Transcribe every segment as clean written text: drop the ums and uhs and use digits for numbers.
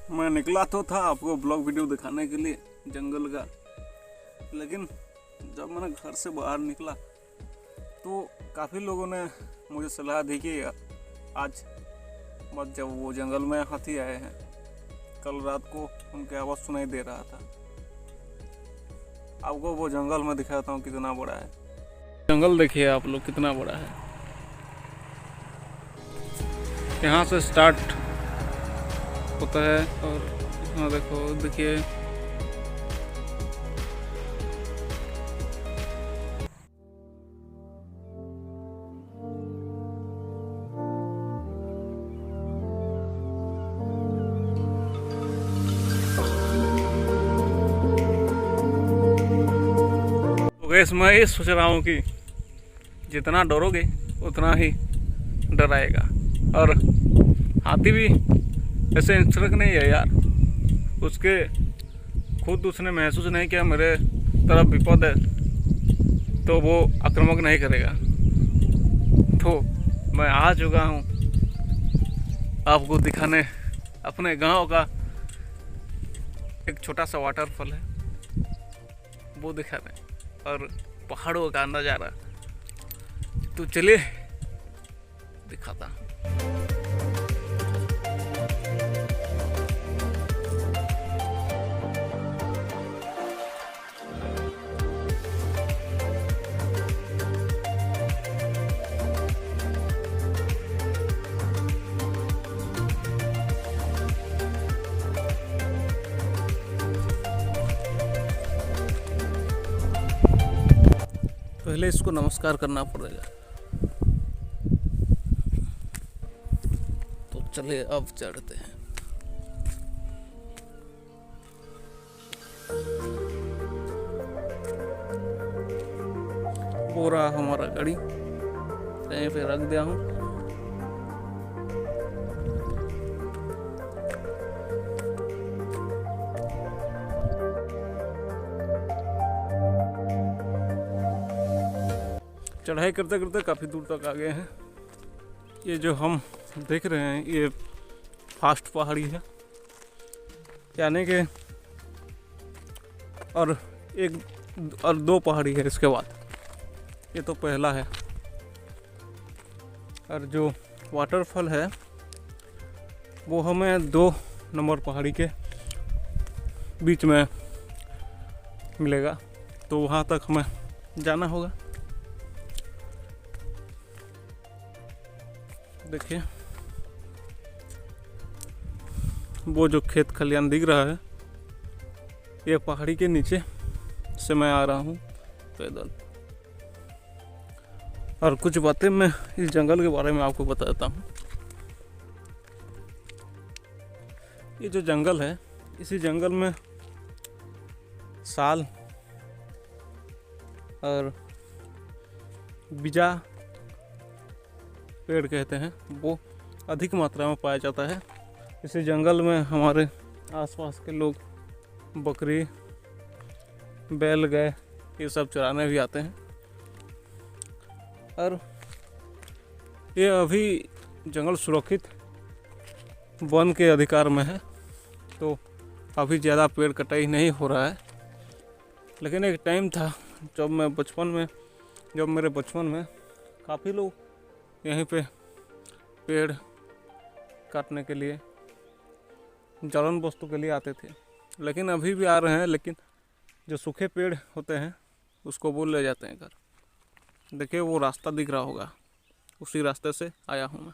मैं निकला तो था आपको ब्लॉग वीडियो दिखाने के लिए जंगल का, लेकिन जब मैंने घर से बाहर निकला तो काफ़ी लोगों ने मुझे सलाह दी कि आज मत जब वो जंगल में हाथी आए हैं। कल रात को उनकी आवाज़ सुनाई दे रहा था। आपको वो जंगल में दिखाता हूँ कितना बड़ा है। जंगल देखिए आप लोग कितना बड़ा है। यहाँ से स्टार्ट होता है और यहाँ देखिए तो गैस मैं ये सोच रहा हूँ कि जितना डरोगे उतना ही डर आएगा। और हाथी भी ऐसे हिंसक नहीं है यार, उसके खुद उसने महसूस नहीं किया मेरे तरफ विपद है तो वो आक्रामक नहीं करेगा। तो मैं आ चुका हूँ आपको दिखाने अपने गांव का एक छोटा सा वाटरफॉल है, वो दिखा दें और पहाड़ों का नज़ारा। तो चलिए दिखाता हूँ। पहले इसको नमस्कार करना पड़ेगा। तो चलिए अब चढ़ते हैं। पूरा हमारा गाड़ी कहीं पे रख दिया हूँ। चढ़ाई करते करते काफ़ी दूर तक आ गए हैं। ये जो हम देख रहे हैं ये फास्ट पहाड़ी है, यानी कि और एक और दो पहाड़ी है इसके बाद। ये तो पहला है और जो वाटरफॉल है वो हमें 2 नंबर पहाड़ी के बीच में मिलेगा, तो वहाँ तक हमें जाना होगा। देखिए वो जो खेत खलियान दिख रहा है ये पहाड़ी के नीचे से मैं आ रहा हूँ पैदल। और कुछ बातें मैं इस जंगल के बारे में आपको बता देता हूँ। ये जो जंगल है, इसी जंगल में साल और बिजा पेड़ कहते हैं वो अधिक मात्रा में पाया जाता है। इसी जंगल में हमारे आसपास के लोग बकरी, बैल, गाय ये सब चराने भी आते हैं। और ये अभी जंगल सुरक्षित वन के अधिकार में है, तो अभी ज़्यादा पेड़ कटाई नहीं हो रहा है। लेकिन एक टाइम था जब मेरे बचपन में काफ़ी लोग यहीं पे पेड़ काटने के लिए, जलन वस्तु के लिए आते थे। लेकिन अभी भी आ रहे हैं, लेकिन जो सूखे पेड़ होते हैं उसको वो ले जाते हैं घर। देखिए वो रास्ता दिख रहा होगा, उसी रास्ते से आया हूँ मैं।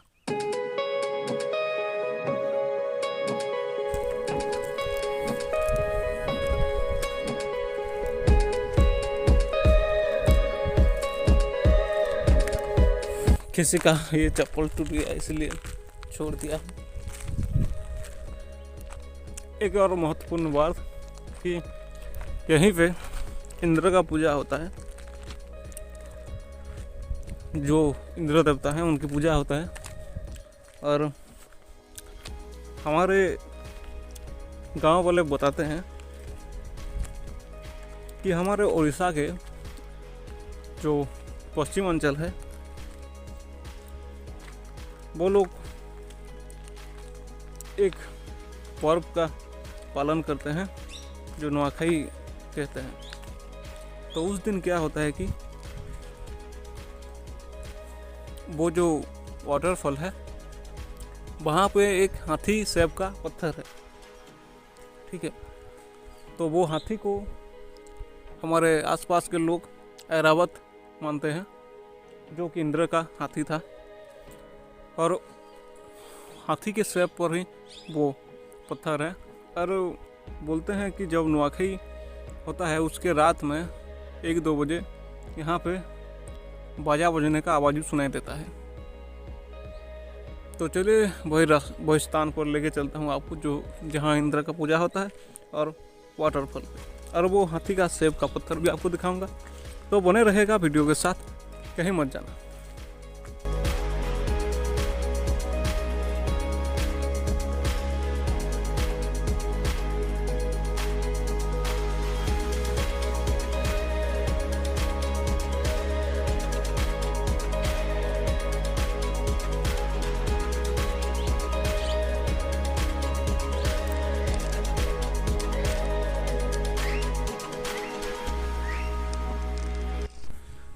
किसी का ये चप्पल टूट गया इसलिए छोड़ दिया। एक और महत्वपूर्ण बात कि यहीं पे इंद्र का पूजा होता है। जो इंद्र देवता हैं उनकी पूजा होता है। और हमारे गांव वाले बताते हैं कि हमारे उड़ीसा के जो पश्चिम अंचल है वो लोग एक पर्व का पालन करते हैं जो नुआखाई कहते हैं। तो उस दिन क्या होता है कि वो जो वाटरफॉल है वहाँ पे एक हाथी शेप का पत्थर है, ठीक है। तो वो हाथी को हमारे आसपास के लोग ऐरावत मानते हैं, जो कि इंद्र का हाथी था, और हाथी के शेप पर ही वो पत्थर है। और बोलते हैं कि जब नुआखाई होता है उसके रात में 1-2 बजे यहाँ पे बाजा बजने का आवाज़ भी सुनाई देता है। तो चलिए वही स्थान पर लेके चलता हूँ आपको जो जहाँ इंद्र का पूजा होता है और वाटरफॉल पे, और वो हाथी का शेप का पत्थर भी आपको दिखाऊंगा। तो बने रहेगा वीडियो के साथ, कहीं मत जाना।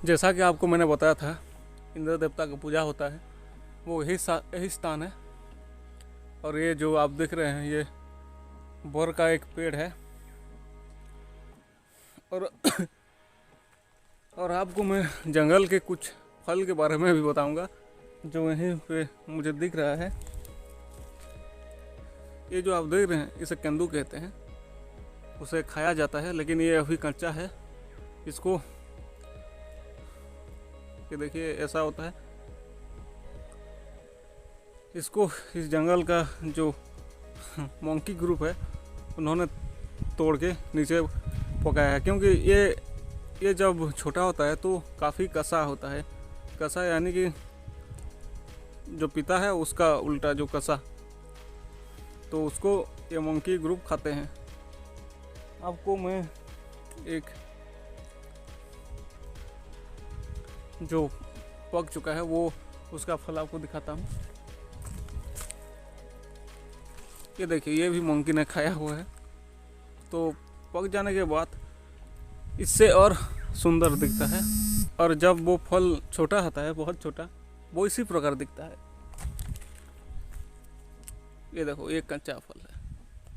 जैसा कि आपको मैंने बताया था इंद्र देवता का पूजा होता है, वो यही स्थान है। और ये जो आप देख रहे हैं ये बोर का एक पेड़ है। और आपको मैं जंगल के कुछ फल के बारे में भी बताऊंगा जो यहीं पे मुझे दिख रहा है। ये जो आप देख रहे हैं इसे कद्दू कहते हैं, उसे खाया जाता है, लेकिन ये अभी कच्चा है। इसको ये देखिए ऐसा होता है। इसको इस जंगल का जो मंकी ग्रुप है उन्होंने तोड़ के नीचे पकाया है, क्योंकि ये जब छोटा होता है तो काफ़ी कसा होता है। कसा यानी कि जो पिता है उसका उल्टा जो कसा, तो उसको ये मंकी ग्रुप खाते हैं। आपको मैं एक जो पक चुका है वो उसका फल आपको दिखाता हूँ। ये देखिए ये भी मंकी ने खाया हुआ है। तो पक जाने के बाद इससे और सुंदर दिखता है, और जब वो फल छोटा होता है, बहुत छोटा, वो इसी प्रकार दिखता है। ये देखो ये कच्चा फल है,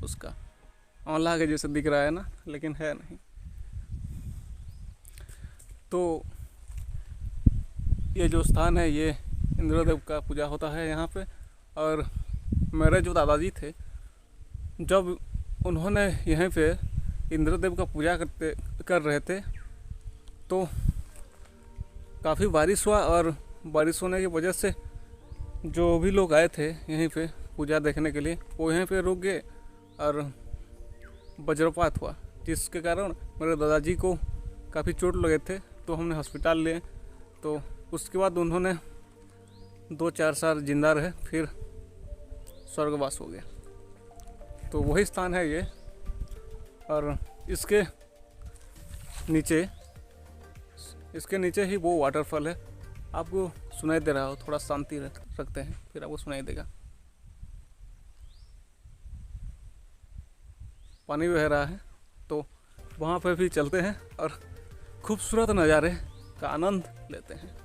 उसका आंवला के जैसे दिख रहा है ना, लेकिन है नहीं। तो ये जो स्थान है ये इंद्रदेव का पूजा होता है यहाँ पे। और मेरे जो दादाजी थे जब उन्होंने यहीं पे इंद्रदेव का पूजा कर रहे थे तो काफ़ी बारिश हुआ, और बारिश होने की वजह से जो भी लोग आए थे यहीं पे पूजा देखने के लिए वो यहीं पे रुक गए और वज्रपात हुआ, जिसके कारण मेरे दादाजी को काफ़ी चोट लगे थे। तो हमने हॉस्पिटल लिए, तो उसके बाद उन्होंने 2-4 साल जिंदा रहे, फिर स्वर्गवास हो गया। तो वही स्थान है ये। और इसके नीचे ही वो वाटरफॉल है। आपको सुनाई दे रहा हो, थोड़ा शांति रखते हैं फिर आपको सुनाई देगा। पानी बह रहा है, तो वहाँ पे भी चलते हैं और खूबसूरत नज़ारे का आनंद लेते हैं।